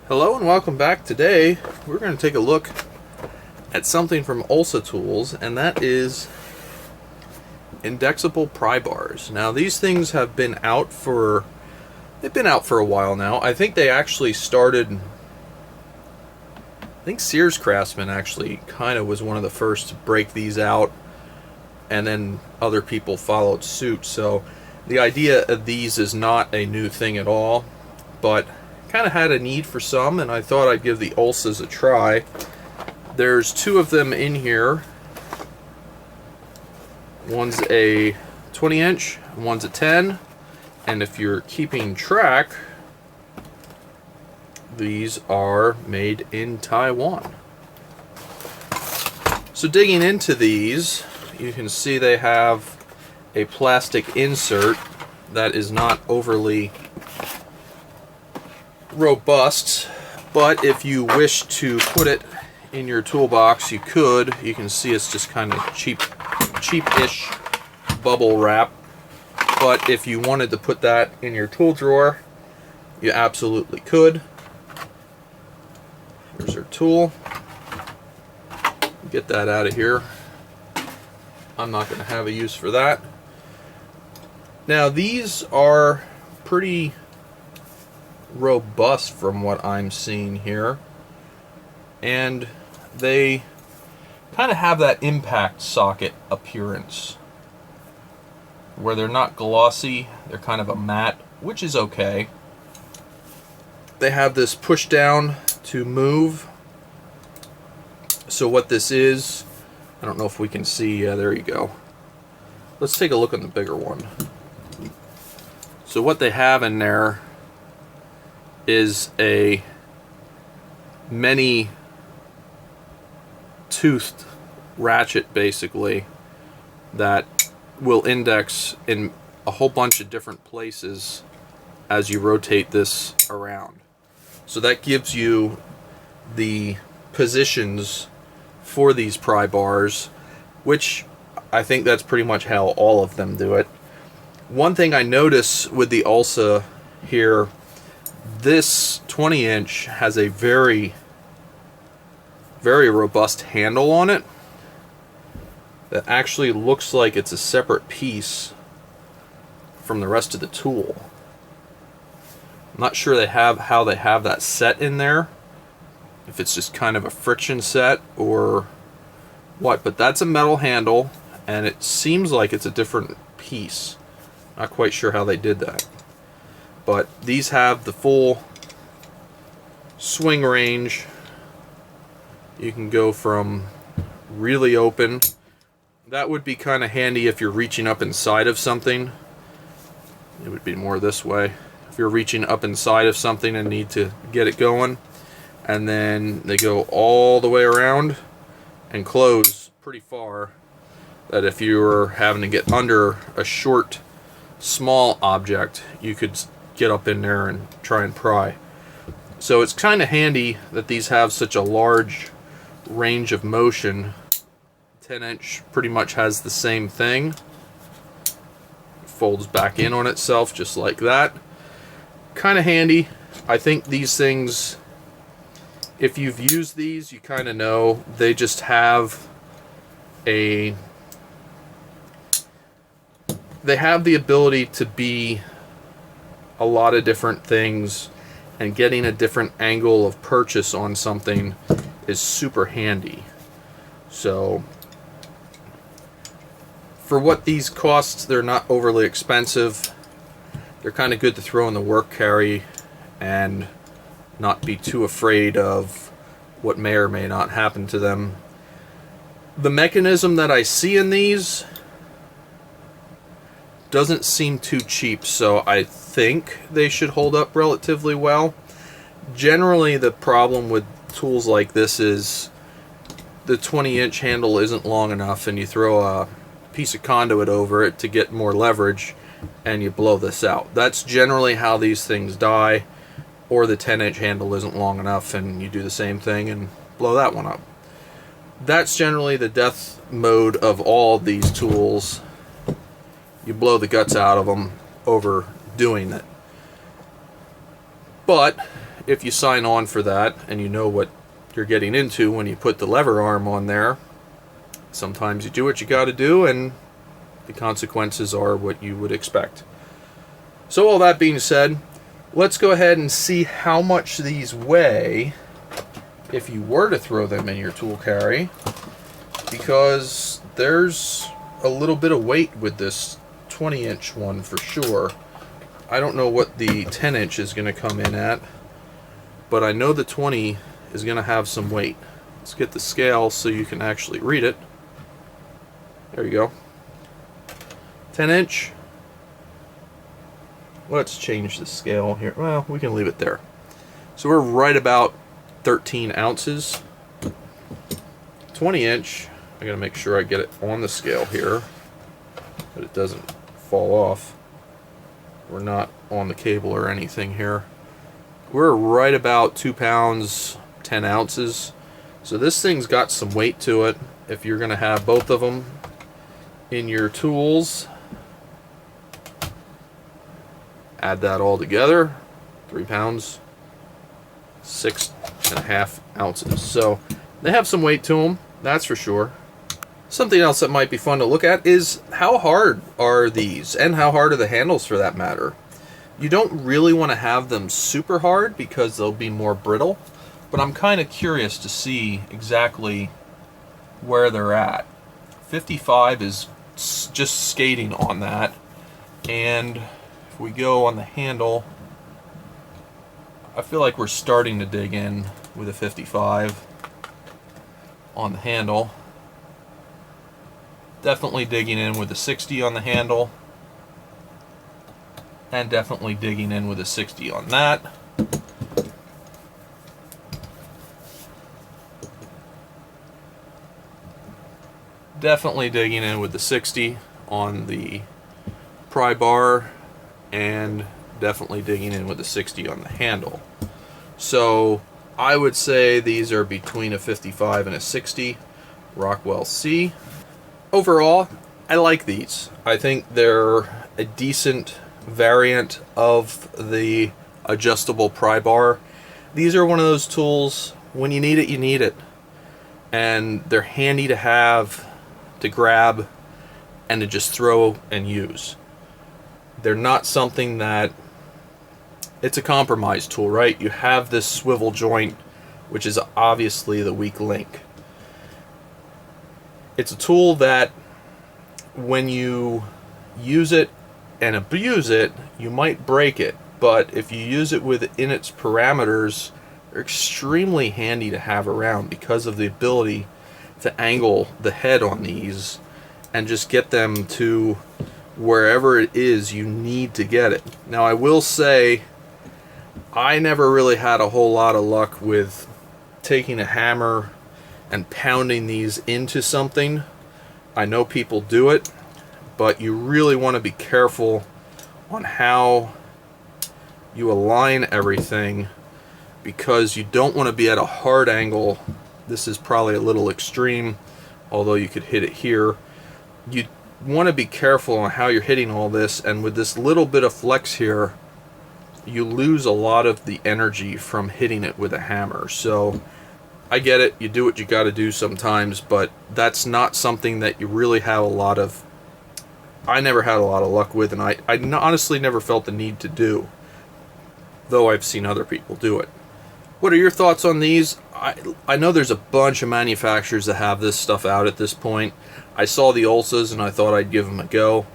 Hello and welcome back. Today we're going to take a look at something from OLSA Tools, and that is indexable pry bars. Now these things have been out for a while now. I think they actually started, I think Sears Craftsman actually kind of was one of the first to break these out, and then other people followed suit. So the idea of these is not a new thing at all, but kind of had a need for some, and I thought I'd give the OLSAs a try. There's two of them in here. One's a 20-inch, one's a 10, and if you're keeping track, these are made in Taiwan. So digging into these, you can see they have a plastic insert that is not overly robust, but if you wish to put it in your toolbox, you could. You can see it's just kind of cheap-ish bubble wrap, but if you wanted to put that in your tool drawer, you absolutely could. Here's our tool. Get that out of here. I'm not going to have a use for that. Now these are pretty robust from what I'm seeing here, and they kind of have that impact socket appearance where they're not glossy, they're kind of a matte, which is okay. They have this push down to move. So what this is, I don't know if we can see, there you go. Let's take a look at the bigger one. So what they have in there is a many toothed ratchet, basically, that will index in a whole bunch of different places as you rotate this around. So that gives you the positions for these pry bars, which I think that's pretty much how all of them do it. One thing I notice with the OLSA here, this 20-inch has a very robust handle on it that actually looks like it's a separate piece from the rest of the tool. I'm not sure how they have that set in there, if it's just kind of a friction set or what, but that's a metal handle and it seems like it's a different piece. Not quite sure how they did that. But these have the full swing range. You can go from really open. That would be kind of handy if you're reaching up inside of something. It would be more this way. If you're reaching up inside of something and need to get it going. And then they go all the way around and close pretty far. That if you were having to get under a short, small object, you could get up in there and try and pry. So it's kind of handy that these have such a large range of motion. 10-inch pretty much has the same thing. It folds back in on itself just like that. Kind of handy. I think these things, if you've used these, you kind of know they just have they have the ability to be a lot of different things, and getting a different angle of purchase on something is super handy. So for what these cost, they're not overly expensive. They're kind of good to throw in the work carry and not be too afraid of what may or may not happen to them. The mechanism that I see in these doesn't seem too cheap, so I think they should hold up relatively well. Generally, the problem with tools like this is the 20-inch handle isn't long enough, and you throw a piece of conduit over it to get more leverage, and you blow this out. That's generally how these things die. Or the 10-inch handle isn't long enough, and you do the same thing and blow that one up. That's generally the death mode of all these tools. You blow the guts out of them over doing it. But if you sign on for that and you know what you're getting into when you put the lever arm on there, sometimes you do what you got to do and the consequences are what you would expect. So all that being said, let's go ahead and see how much these weigh if you were to throw them in your tool carry, because there's a little bit of weight with this 20-inch one for sure. I don't know what the 10-inch is going to come in at, but I know the 20 is going to have some weight. Let's get the scale so you can actually read it. There you go. 10-inch. Let's change the scale here. Well, we can leave it there. So we're right about 13 ounces. 20-inch. I gotta make sure I get it on the scale here, that it doesn't fall off. We're not on the cable or anything here. We're right about 2 pounds, 10 ounces. So this thing's got some weight to it. If you're gonna have both of them in your tools, add that all together, 3 pounds, 6.5 ounces. So they have some weight to them, that's for sure. Something else that might be fun to look at is how hard are these, and how hard are the handles for that matter. You don't really want to have them super hard because they'll be more brittle, but I'm kind of curious to see exactly where they're at. 55 is just skating on that, and if we go on the handle, I feel like we're starting to dig in with a 55 on the handle. Definitely digging in with a 60 on the handle, and definitely digging in with a 60 on that. Definitely digging in with the 60 on the pry bar, and definitely digging in with a 60 on the handle. So I would say these are between a 55 and a 60 Rockwell C. Overall, I like these. I think they're a decent variant of the adjustable pry bar. These are one of those tools, when you need it, you need it. And they're handy to have, to grab, and to just throw and use. They're not something that, it's a compromise tool, right? You have this swivel joint, which is obviously the weak link. It's a tool that when you use it and abuse it, you might break it, but if you use it within its parameters, they're extremely handy to have around because of the ability to angle the head on these and just get them to wherever it is you need to get it. Now I will say, I never really had a whole lot of luck with taking a hammer and pounding these into something. I know people do it, but you really want to be careful on how you align everything, because you don't want to be at a hard angle. This is probably a little extreme, although you could hit it here. You want to be careful on how you're hitting all this, and with this little bit of flex here, you lose a lot of the energy from hitting it with a hammer. So I get it, you do what you got to do sometimes, but that's not something that you really have a lot of, I never had a lot of luck with, and I honestly never felt the need to do, though I've seen other people do it. What are your thoughts on these? I know there's a bunch of manufacturers that have this stuff out at this point. I saw the OLSAs and I thought I'd give them a go.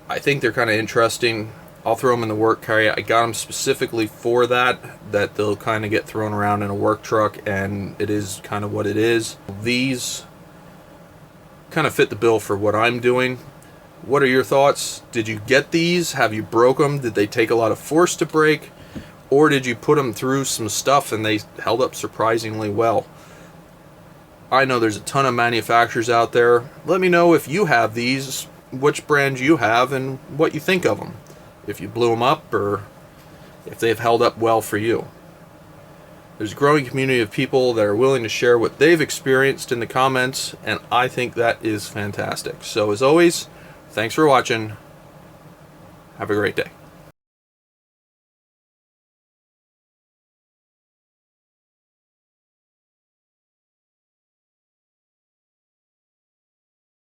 I think they're kind of interesting. I'll throw them in the work carry. I got them specifically for that they'll kind of get thrown around in a work truck, and it is kind of what it is. These kind of fit the bill for what I'm doing. What are your thoughts? Did you get these? Have you broke them? Did they take a lot of force to break? Or did you put them through some stuff and they held up surprisingly well? I know there's a ton of manufacturers out there. Let me know if you have these, which brand you have, and what you think of them. If you blew them up, or if they've held up well for you. There's a growing community of people that are willing to share what they've experienced in the comments, and I think that is fantastic. So as always, thanks for watching. Have a great day.